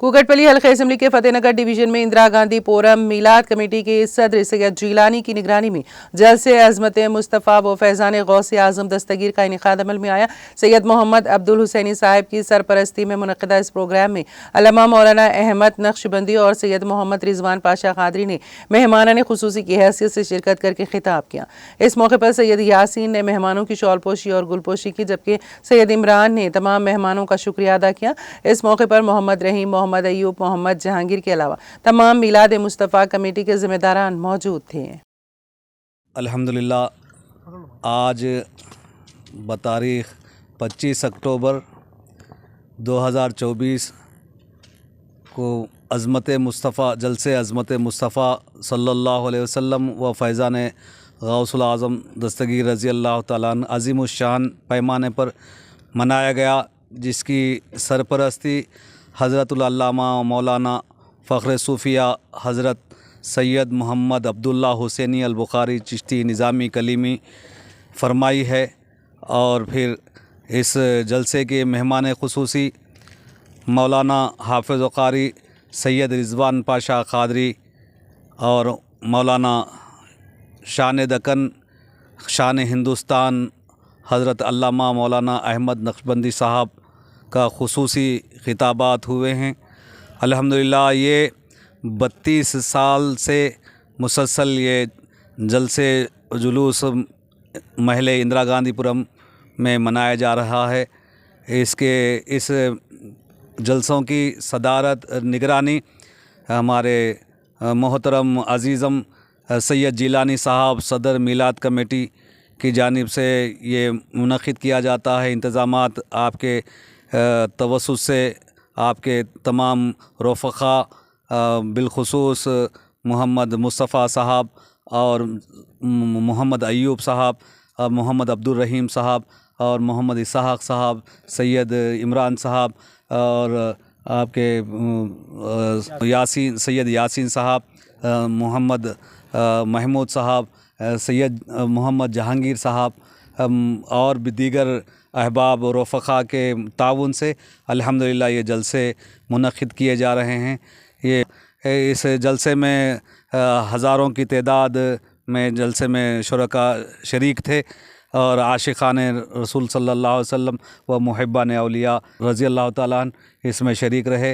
कुकटपली हल्के असम्बली के फतेहनगर डिवीजन में इंदिरा गांधी पोरम मीलाद कमेटी के सदर सैयद जिलानी की निगरानी में जलसे अजमत मुस्तफ़ा व फैज़ान गौसे आज़म दस्तगीर का इनेकाद अमल में आया। सैयद मोहम्मद अब्दुल हुसैनी साहब की सरपरस्ती में मुनक़दा इस प्रोग्राम में अल्लामा मौलाना अहमद नक्शबंदी और सैयद मोहम्मद रिजवान पाशा कादरी ने मेहमानाने खुसूसी की हैसियत से शिरकत करके खिताब किया। इस मौके पर सैयद यासीन ने मेहमानों की शॉलपोशी और गुलपोशी की, जबकि सैयद इमरान ने तमाम मेहमानों का शुक्रिया अदा किया। इस मौके पर मोहम्मद रहीम, मोहम्मद अयूब, मोहम्मद जहांगीर के अलावा तमाम मिलाद मुस्तफ़ा कमेटी के जिम्मेदारान मौजूद थे। अल्हम्दुलिल्लाह आज बतारीख 25 अक्टूबर 2024 को अज़मत मुस्तफ़ा जलसे अज़मत मुस्तफ़ा सल्लल्लाहु अलैहि वसल्लम व फैज़ान गौसुल आज़म दस्तगीर रज़ी अल्लाह तआला अन्हु अज़ीमुश्शान पैमाने पर मनाया गया, जिसकी सरपरस्ती हज़रतुल अल्लामा मौलाना फ़ख्र सूफ़िया हज़रत सैयद मोहम्मद अब्दुल्ला हुसैनी अल बुखारी चिश्ती निज़ामी कलीमी फरमाई है। और फिर इस जलसे के मेहमान खुसूसी मौलाना हाफ़िज़ क़ारी सैयद रिज़वान पाशा कादरी और मौलाना शान दक्कन शान हिंदुस्तान हज़रत अल्लामा मौलाना अहमद नक्शबंदी साहब का खुसूसी खिताबात हुए हैं। अल्हम्दुलिल्लाह ये 32 साल से मुसलसल ये जलसे जुलूस महल इंदिरा गांधीपुरम में मनाया जा रहा है। इस जलसों की सदारत निगरानी हमारे मोहतरम अज़ीज़म सैयद जिलानी साहब सदर मीलाद कमेटी की जानिब से ये मुनक़िद किया जाता है। इंतज़ामात आपके तवस्सुत से आपके तमाम रफ़क़ा बिलख़ुसूस मोहम्मद मुस्तफ़ा साहब और मोहम्मद अयूब साहब और मोहम्मद अब्दुल रहीम साहब और मोहम्मद इसहाक़ साहब, सैयद इमरान साहब और आपके सैयद यासीन साहब, मोहम्मद महमूद साहब, सैयद मोहम्मद जहांगीर साहब और भी दीगर अहबाब और रफ़क़ा के ताउन से अल्हम्दुलिल्लाह ये जलसे मुनक़िद किए जा रहे हैं। ये इस जलसे में हज़ारों की तादाद में जलसे में शुरका शरीक थे और आशिक़ाने रसूल सल्लल्लाहु अलैहि वसल्लम व मुहिब्बाने औलिया रज़ी अल्लाह तआला अन्हु इसमें शरीक रहे।